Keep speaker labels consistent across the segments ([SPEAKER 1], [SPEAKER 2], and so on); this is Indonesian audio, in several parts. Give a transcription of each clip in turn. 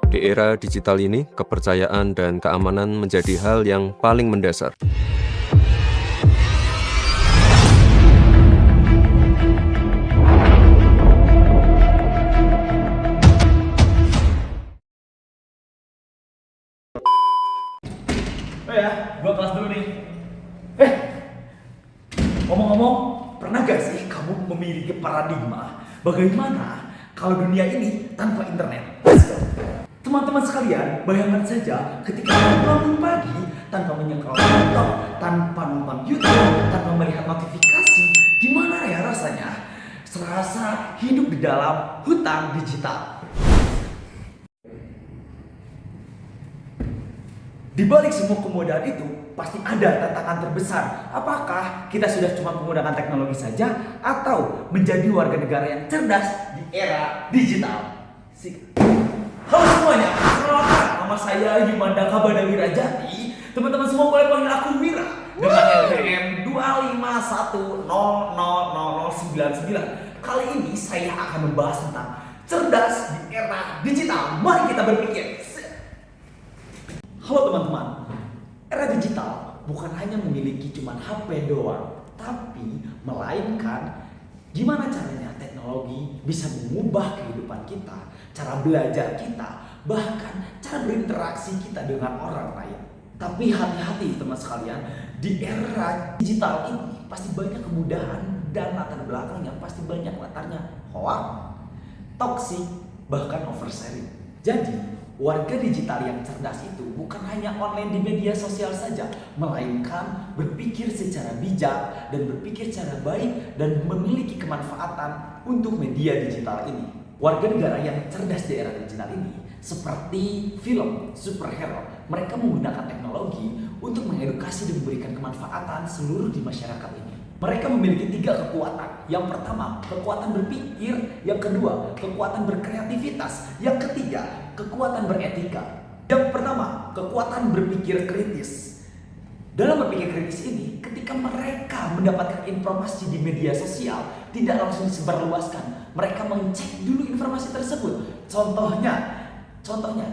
[SPEAKER 1] Di era digital ini, kepercayaan dan keamanan menjadi hal yang paling mendasar.
[SPEAKER 2] Oh ya, gua kelas dulu nih. Eh, ngomong-ngomong, pernah gak sih kamu memiliki paradigma bagaimana kalau dunia ini tanpa internet? Teman-teman sekalian, bayangkan saja ketika kamu bangun pagi tanpa menyekel laptop, tanpa nonton YouTube, tanpa melihat notifikasi, gimana ya rasanya? Serasa hidup di dalam hutan digital. Di balik semua kemudahan itu, pasti ada tantangan terbesar. Apakah kita sudah cuma menggunakan teknologi saja atau menjadi warga negara yang cerdas di era digital? Halo semuanya, perkenalkan nama saya Yumanda Kabadawi Rajati. Teman-teman semua boleh panggil aku Wira dengan LPM 251000099. Kali ini saya akan membahas tentang cerdas di era digital. Mari kita berpikir. Halo teman-teman, era digital bukan hanya memiliki cuma HP doang, tapi melainkan gimana caranya teknologi bisa mengubah kehidupan kita, cara belajar kita, bahkan cara berinteraksi kita dengan orang lain. Tapi hati-hati teman sekalian, di era digital ini pasti banyak kemudahan dan latar belakangnya pasti banyak latarnya hoax, toksik, bahkan oversharing. Jadi warga digital yang cerdas itu bukan hanya online di media sosial saja, melainkan berpikir secara bijak dan berpikir secara baik dan memiliki kemanfaatan untuk media digital ini. Warga negara yang cerdas di era digital ini seperti film superhero, mereka menggunakan teknologi untuk mengedukasi dan memberikan kemanfaatan seluruh di masyarakat ini. Mereka memiliki 3 kekuatan. Yang pertama, kekuatan berpikir. Yang kedua, kekuatan berkreativitas. Yang ketiga, kekuatan beretika. Yang pertama, kekuatan berpikir kritis. Dalam berpikir kritis ini, ketika mereka mendapatkan informasi di media sosial, tidak langsung disebarluaskan. Mereka mengecek dulu informasi tersebut. Contohnya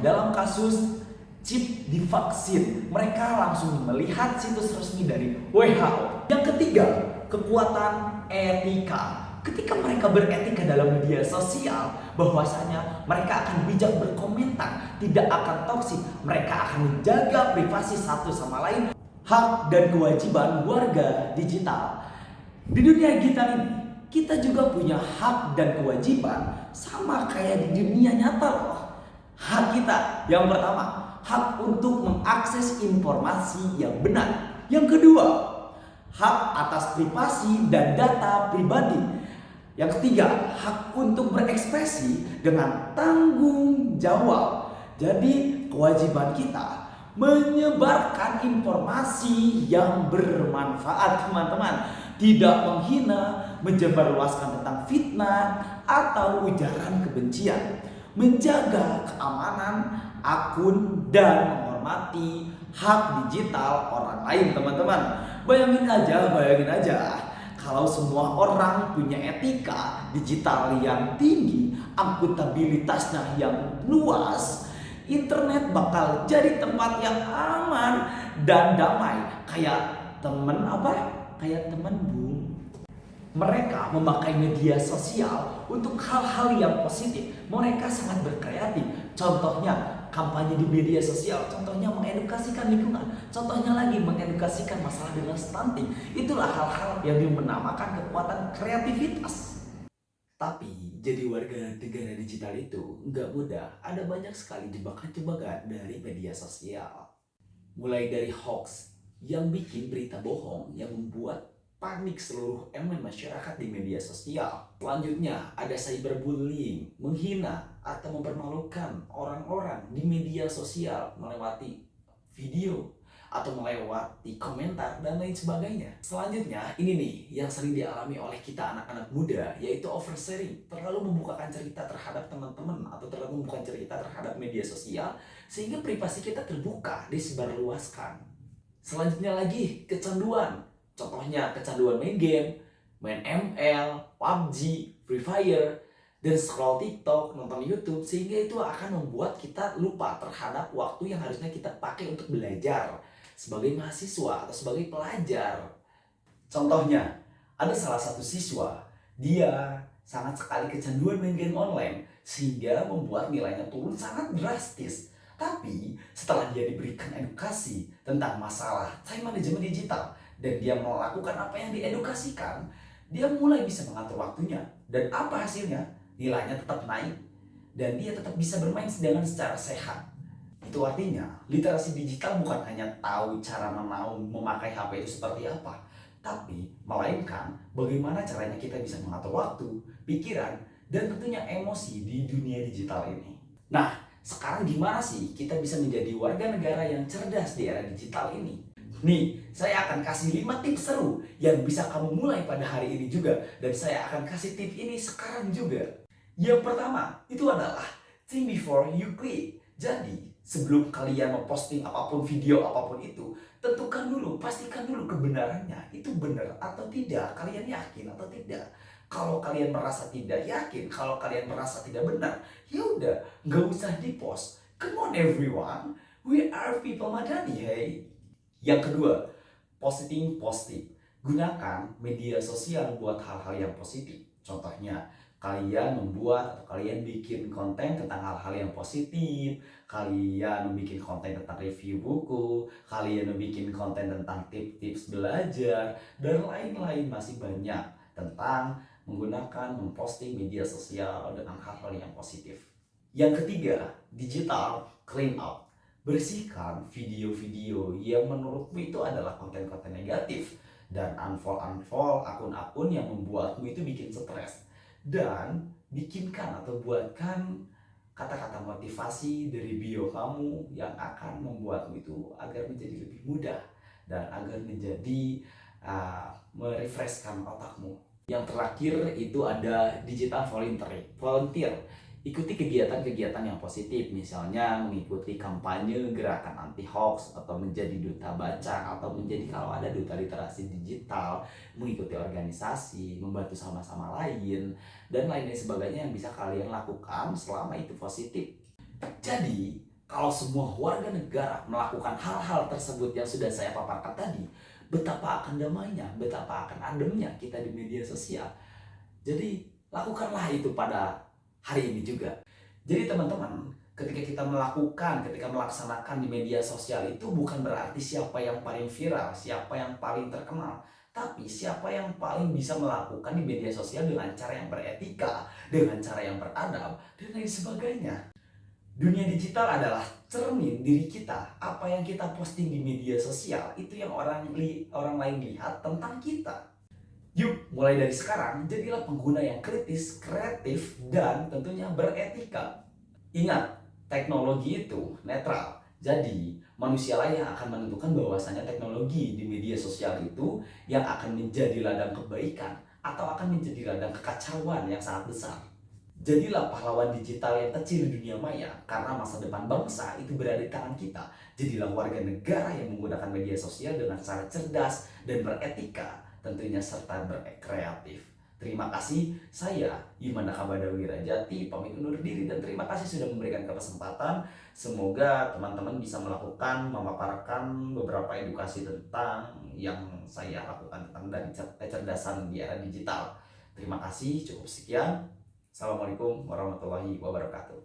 [SPEAKER 2] dalam kasus chip di vaksin, mereka langsung melihat situs resmi dari WHO. Yang ketiga, kekuatan etika. Ketika mereka beretika dalam media sosial, bahwasanya mereka akan bijak berkomentar, tidak akan toksik, mereka akan menjaga privasi satu sama lain, hak dan kewajiban warga digital. Di dunia digital ini, kita juga punya hak dan kewajiban sama kayak di dunia nyata loh. Hak kita yang pertama, hak untuk mengakses informasi yang benar. Yang kedua, hak atas privasi dan data pribadi. Yang ketiga, hak untuk berekspresi dengan tanggung jawab. Jadi kewajiban kita menyebarkan informasi yang bermanfaat teman-teman. Tidak menghina, menyebarluaskan tentang fitnah atau ujaran kebencian. Menjaga keamanan akun dan menghormati hak digital orang lain teman-teman. Bayangin aja kalau semua orang punya etika digital yang tinggi, akuntabilitasnya yang luas, internet bakal jadi tempat yang aman dan damai. Kayak temen Boom. Mereka memakai media sosial untuk hal-hal yang positif. Mereka sangat berkreatif. Contohnya kampanye di media sosial, contohnya mengedukasikan lingkungan, contohnya lagi mengedukasikan masalah dengan stunting. Itulah hal-hal yang dinamakan kekuatan kreativitas. Tapi jadi warga negara digital itu nggak mudah. Ada banyak sekali jebakan-jebakan dari media sosial. Mulai dari hoax yang bikin berita bohong yang membuat panik seluruh elemen masyarakat di media sosial. Selanjutnya ada cyberbullying, menghina atau mempermalukan orang-orang di media sosial melewati video atau melewati komentar dan lain sebagainya. Selanjutnya ini nih yang sering dialami oleh kita anak-anak muda, yaitu oversharing. Terlalu membukakan cerita terhadap teman-teman atau terlalu membukakan cerita terhadap media sosial sehingga privasi kita terbuka, disebarluaskan. Selanjutnya lagi kecanduan. Contohnya kecanduan main game, main ML, PUBG, Free Fire, dan scroll TikTok, nonton YouTube, sehingga itu akan membuat kita lupa terhadap waktu yang harusnya kita pakai untuk belajar sebagai mahasiswa atau sebagai pelajar. Contohnya, ada salah satu siswa, dia sangat sekali kecanduan main game online sehingga membuat nilainya turun sangat drastis. Tapi setelah dia diberikan edukasi tentang masalah time management digital dan dia melakukan apa yang diedukasikan, dia mulai bisa mengatur waktunya. Dan apa hasilnya? Nilainya tetap naik dan dia tetap bisa bermain dengan secara sehat. Itu artinya literasi digital bukan hanya tahu cara memakai HP itu seperti apa, tapi melainkan bagaimana caranya kita bisa mengatur waktu, pikiran, dan tentunya emosi di dunia digital ini. Nah, sekarang gimana sih kita bisa menjadi warga negara yang cerdas di era digital ini? Nih, saya akan kasih 5 tips seru yang bisa kamu mulai pada hari ini juga. Dan saya akan kasih tips ini sekarang juga. Yang pertama, itu adalah think before you click. Jadi, sebelum kalian memposting apapun, video apapun itu, tentukan dulu, pastikan dulu kebenarannya. Itu benar atau tidak, kalian yakin atau tidak. Kalau kalian merasa tidak yakin, kalau kalian merasa tidak benar, ya udah, nggak usah di-post. Come on everyone, we are people Madani, hey. Yang kedua, posting. Gunakan media sosial buat hal-hal yang positif. Contohnya, kalian membuat atau kalian bikin konten tentang hal-hal yang positif, kalian membuat konten tentang review buku, kalian membuat konten tentang tips-tips belajar, dan lain-lain masih banyak tentang menggunakan memposting media sosial dengan hal-hal yang positif. Yang ketiga, digital clean up. Bersihkan video-video yang menurutmu itu adalah konten-konten negatif dan unfollow akun-akun yang membuatmu itu bikin stres. Dan bikinkan atau buatkan kata-kata motivasi dari bio kamu yang akan membuatmu itu agar menjadi lebih mudah dan agar menjadi merefreshkan otakmu. Yang terakhir itu ada digital volunteer. Ikuti kegiatan-kegiatan yang positif, misalnya mengikuti kampanye gerakan anti hoax atau menjadi duta baca atau menjadi kalau ada duta literasi digital, mengikuti organisasi, membantu sama-sama lain, dan lain sebagainya yang bisa kalian lakukan selama itu positif. Jadi, kalau semua warga negara melakukan hal-hal tersebut yang sudah saya paparkan tadi, betapa akan damainya, betapa akan ademnya kita di media sosial. Jadi, lakukanlah itu pada hari ini juga. Jadi teman-teman, ketika melaksanakan di media sosial itu bukan berarti siapa yang paling viral, siapa yang paling terkenal, tapi siapa yang paling bisa melakukan di media sosial dengan cara yang beretika, dengan cara yang beradab, dan lain sebagainya. Dunia digital adalah cermin diri kita. Apa yang kita posting di media sosial itu yang orang lain lihat tentang kita. Yuk, mulai dari sekarang, jadilah pengguna yang kritis, kreatif, dan tentunya beretika. Ingat, teknologi itu netral. Jadi, manusialah yang akan menentukan bahwasannya teknologi di media sosial itu yang akan menjadi ladang kebaikan atau akan menjadi ladang kekacauan yang sangat besar. Jadilah pahlawan digital yang kecil di dunia maya, karena masa depan bangsa itu berada di tangan kita. Jadilah warga negara yang menggunakan media sosial dengan cara cerdas dan beretika, tentunya serta berkreatif. Terima kasih, saya Imanda Kabadawi Rajati pamit undur diri dan terima kasih sudah memberikan kesempatan. Semoga teman-teman bisa memaparkan beberapa edukasi tentang yang saya lakukan tentang dari kecerdasan di era digital. Terima kasih, cukup sekian. Assalamualaikum warahmatullahi wabarakatuh.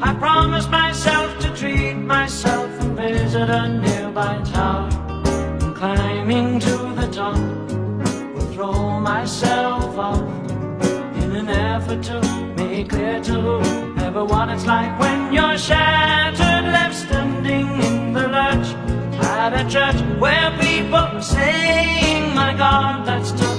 [SPEAKER 3] I promise myself to treat myself and visit a nearby tower. And climbing to the top, will throw myself off in an effort to make clear to everyone it's like when you're shattered, left standing in the lurch at a church where people are saying, my God, that's too